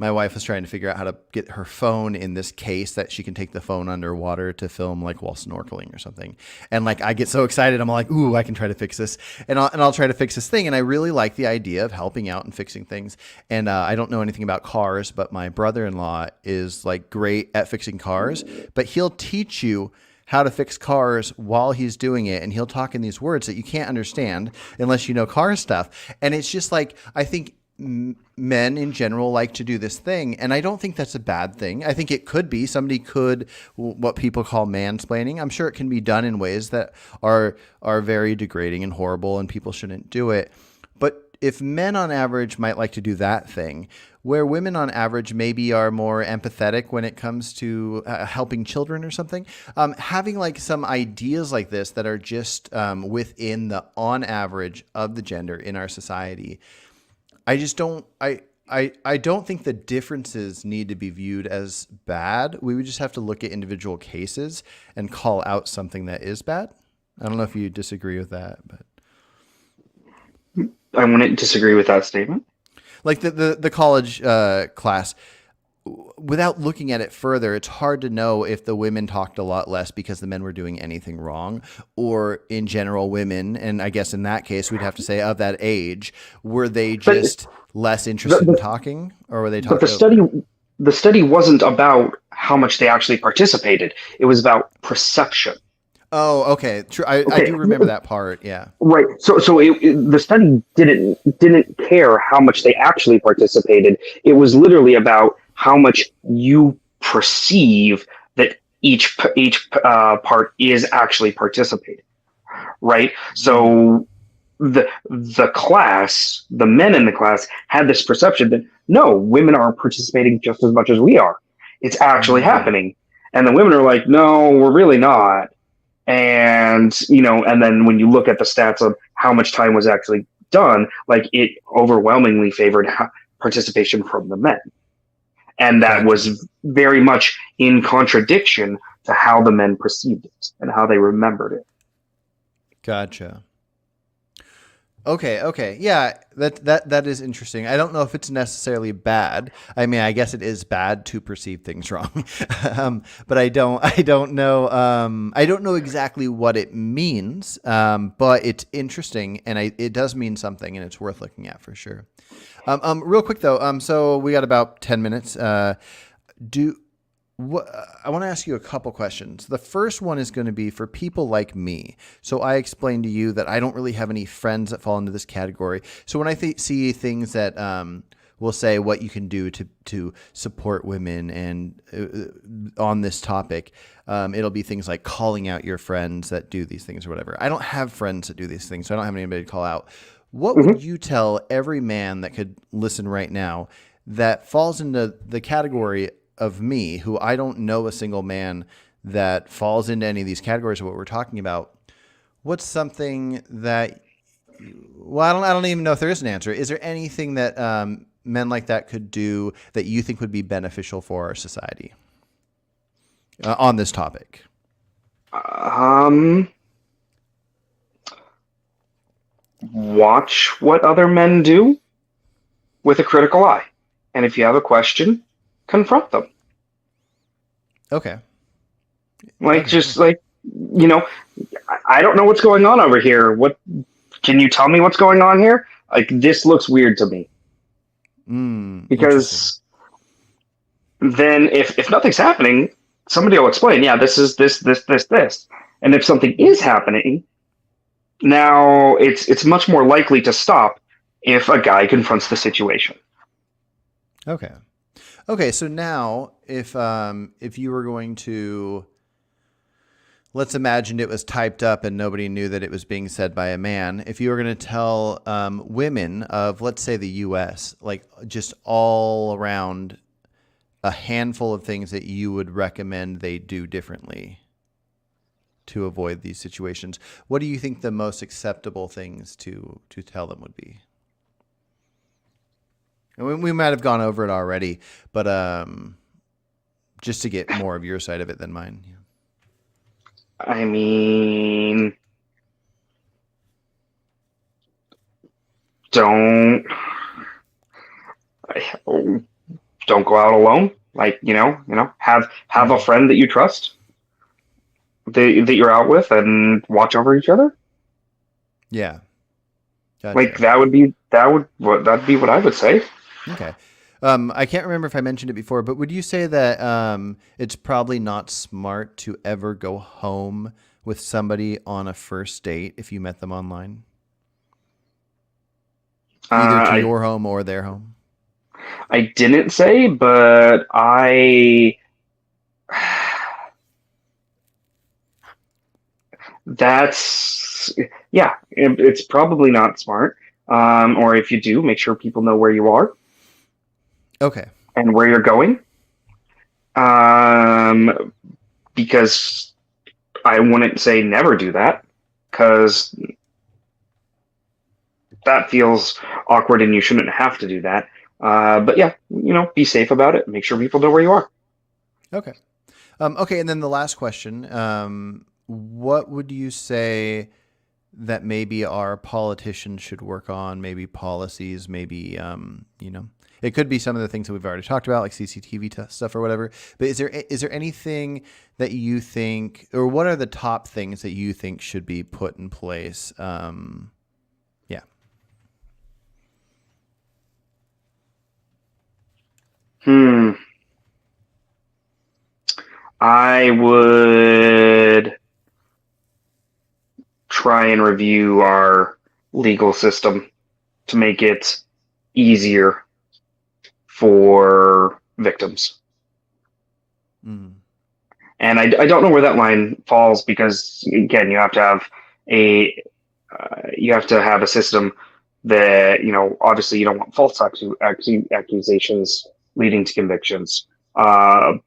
my wife was trying to figure out how to get her phone in this case that she can take the phone underwater to film like while snorkeling or something. And like, I get so excited. I'm like, ooh, I can try to fix this, and I'll try to fix this thing. And I really like the idea of helping out and fixing things. And I don't know anything about cars, but my brother-in-law is like great at fixing cars, but he'll teach you how to fix cars while he's doing it. And he'll talk in these words that you can't understand unless you know car stuff. And it's just like, I think men in general like to do this thing, and I don't think that's a bad thing. I think it could be, somebody could, what people call mansplaining. I'm sure it can be done in ways that are very degrading and horrible, and people shouldn't do it. But if men on average might like to do that thing, where women on average maybe are more empathetic when it comes to helping children or something, having like some ideas like this that are just within the on average of the gender in our society, I just don't. I don't think the differences need to be viewed as bad. We would just have to look at individual cases and call out something that is bad. I don't know if you disagree with that, but I wouldn't disagree with that statement. like the college class, without looking at it further, it's hard to know if the women talked a lot less because the men were doing anything wrong, or in general women, and I guess in that case we'd have to say of that age, were they just less interested in talking, or were they talking? But the study wasn't about how much they actually participated. It was about perception. Oh, okay. True. I do remember that part. Yeah. Right. So the study didn't care how much they actually participated. It was literally about how much you perceive that each part is actually participating. Right. So the class, the men in the class, had this perception that no, women are participating just as much as we are. It's actually happening, and the women are like, no, we're really not. And, and then when you look at the stats of how much time was actually done, like it overwhelmingly favored participation from the men. And that was very much in contradiction to how the men perceived it and how they remembered it. Gotcha. Okay. Yeah, that is interesting. I don't know if it's necessarily bad. I mean, I guess it is bad to perceive things wrong. But I don't know exactly what it means. But it's interesting, and it does mean something, and it's worth looking at for sure. Real quick though, so we got about 10 minutes. I want to ask you a couple questions. The first one is going to be for people like me. So I explained to you that I don't really have any friends that fall into this category. So when I see things that will say what you can do to support women and on this topic, it'll be things like calling out your friends that do these things or whatever. I don't have friends that do these things, so I don't have anybody to call out. What would you tell every man that could listen right now that falls into the category of me, who I don't know a single man that falls into any of these categories of what we're talking about? What's something that, well, I don't even know if there is an answer. Is there anything that men like that could do that you think would be beneficial for our society on this topic? Watch what other men do with a critical eye. And if you have a question, confront them. Okay. Just like, I don't know what's going on over here. What can you tell me what's going on here? Like, this looks weird to me. Because then if nothing's happening, somebody will explain, yeah, this is this. And if something is happening, now it's much more likely to stop if a guy confronts the situation. Okay, so now if you were going to, let's imagine it was typed up and nobody knew that it was being said by a man. If you were going to tell women of, let's say, the U.S., like just all around a handful of things that you would recommend they do differently to avoid these situations, what do you think the most acceptable things to tell them would be? And we might have gone over it already, but just to get more of your side of it than mine. Yeah. I mean, don't don't go out alone. Like, have a friend that you trust that you're out with and watch over each other. Yeah. Gotcha. Like that'd be what I would say. Okay. I can't remember if I mentioned it before, but would you say that it's probably not smart to ever go home with somebody on a first date if you met them online? Either to your home or their home? I didn't say, but that's, yeah, it's probably not smart. Or if you do, make sure people know where you are. Okay. And where you're going. Because I wouldn't say never do that, because that feels awkward and you shouldn't have to do that. But yeah, be safe about it. Make sure people know where you are. Okay. Okay. And then the last question, what would you say that maybe our politicians should work on, maybe policies, maybe, it could be some of the things that we've already talked about, like CCTV stuff or whatever. But is there anything that you think, or what are the top things that you think should be put in place? Yeah. I would try and review our legal system to make it easier for victims. Mm. And I don't know where that line falls, because again, you have to have a system that, obviously you don't want false accusations leading to convictions. But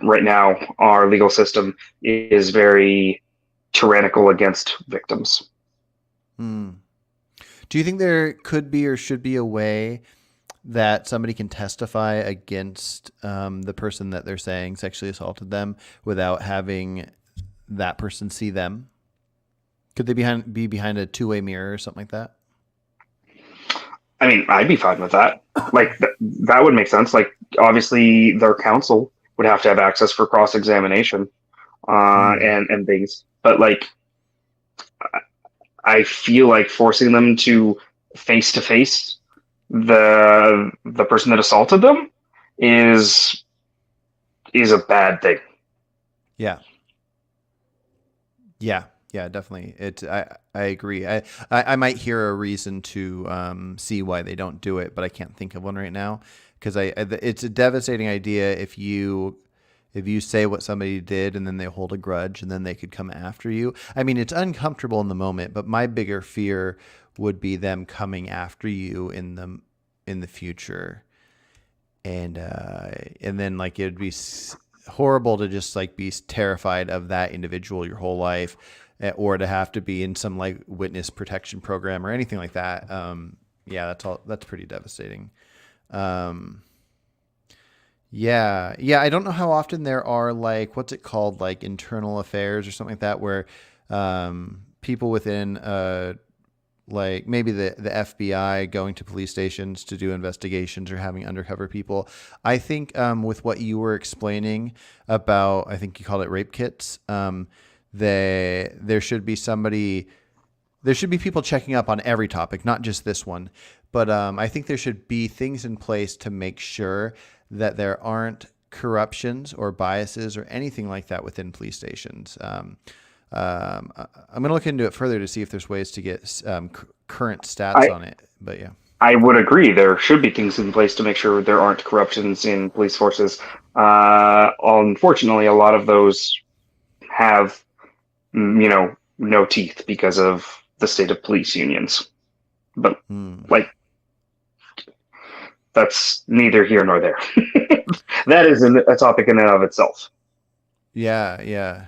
right now our legal system is very tyrannical against victims. Mm. Do you think there could be or should be a way that somebody can testify against the person that they're saying sexually assaulted them without having that person see them? Could they be behind a two-way mirror or something like that? I mean, I'd be fine with that. Like that would make sense. Like obviously their counsel would have to have access for cross-examination and things. But like, I feel like forcing them to face the person that assaulted them is a bad thing. Yeah. Yeah. Yeah, definitely. I agree. I might hear a reason to see why they don't do it, but I can't think of one right now, because it's a devastating idea if you say what somebody did and then they hold a grudge and then they could come after you. I mean, it's uncomfortable in the moment, but my bigger fear would be them coming after you in the future, and then like it'd be horrible to just like be terrified of that individual your whole life, or to have to be in some like witness protection program or anything like that. Yeah, that's pretty devastating. Yeah. I don't know how often there are like, what's it called? Like internal affairs or something like that, where people within like maybe the FBI going to police stations to do investigations or having undercover people. I think with what you were explaining about, I think you called it rape kits, there should be people checking up on every topic, not just this one. But I think there should be things in place to make sure that there aren't corruptions or biases or anything like that within police stations. I'm going to look into it further to see if there's ways to get current stats on it. But yeah, I would agree. There should be things in place to make sure there aren't corruptions in police forces. Unfortunately, a lot of those have, no teeth because of the state of police unions. But like, that's neither here nor there. That is a topic in and of itself. Yeah.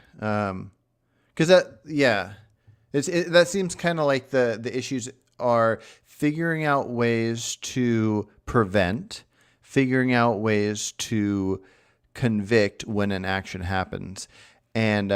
Because that seems kind of like the issues are figuring out ways to prevent, figuring out ways to convict when an action happens, and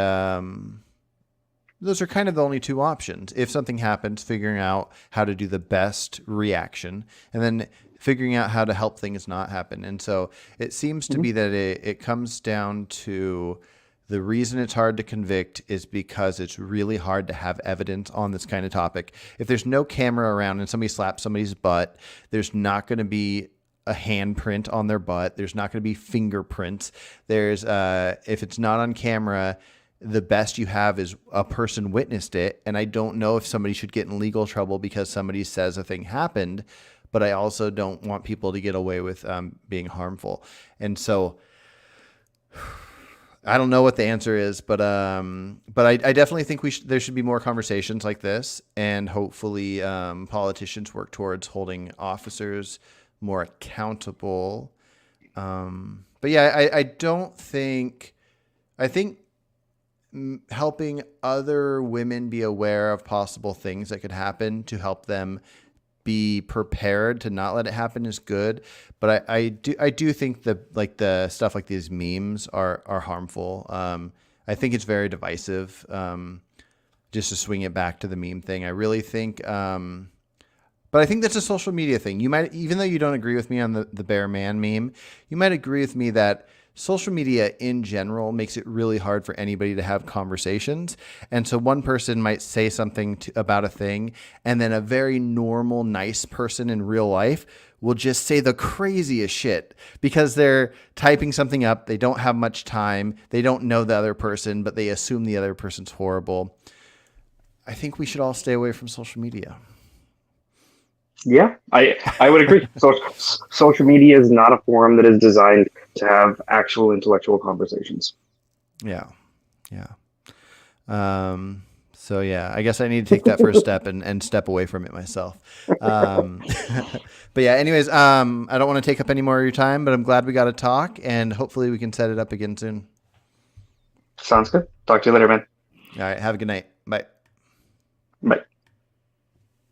those are kind of the only two options. If something happens, figuring out how to do the best reaction, and then figuring out how to help things not happen. And so it seems to be that it comes down to the reason it's hard to convict is because it's really hard to have evidence on this kind of topic. If there's no camera around and somebody slaps somebody's butt, there's not going to be a handprint on their butt. There's not going to be fingerprints. There's if it's not on camera, the best you have is a person witnessed it. And I don't know if somebody should get in legal trouble because somebody says a thing happened, but I also don't want people to get away with being harmful. And so I don't know what the answer is, but I definitely think there should be more conversations like this, and hopefully politicians work towards holding officers more accountable. But yeah, I think helping other women be aware of possible things that could happen to help them be prepared to not let it happen is good. But I do think the stuff like these memes are harmful. I think it's very divisive. Just to swing it back to the meme thing, I really think, but I think that's a social media thing. You might, even though you don't agree with me on the bear man meme, you might agree with me that social media in general makes it really hard for anybody to have conversations. And so one person might say something about a thing, and then a very normal, nice person in real life will just say the craziest shit because they're typing something up. They don't have much time. They don't know the other person, but they assume the other person's horrible. I think we should all stay away from social media. Yeah, I would agree. Social media is not a forum that is designed to have actual intellectual conversations. Yeah. So yeah, I guess I need to take that first step and step away from it myself. But yeah, anyways, I don't want to take up any more of your time, but I'm glad we got to talk, and hopefully we can set it up again soon. Sounds good. Talk to you later, man. All right. Have a good night. Bye. Bye.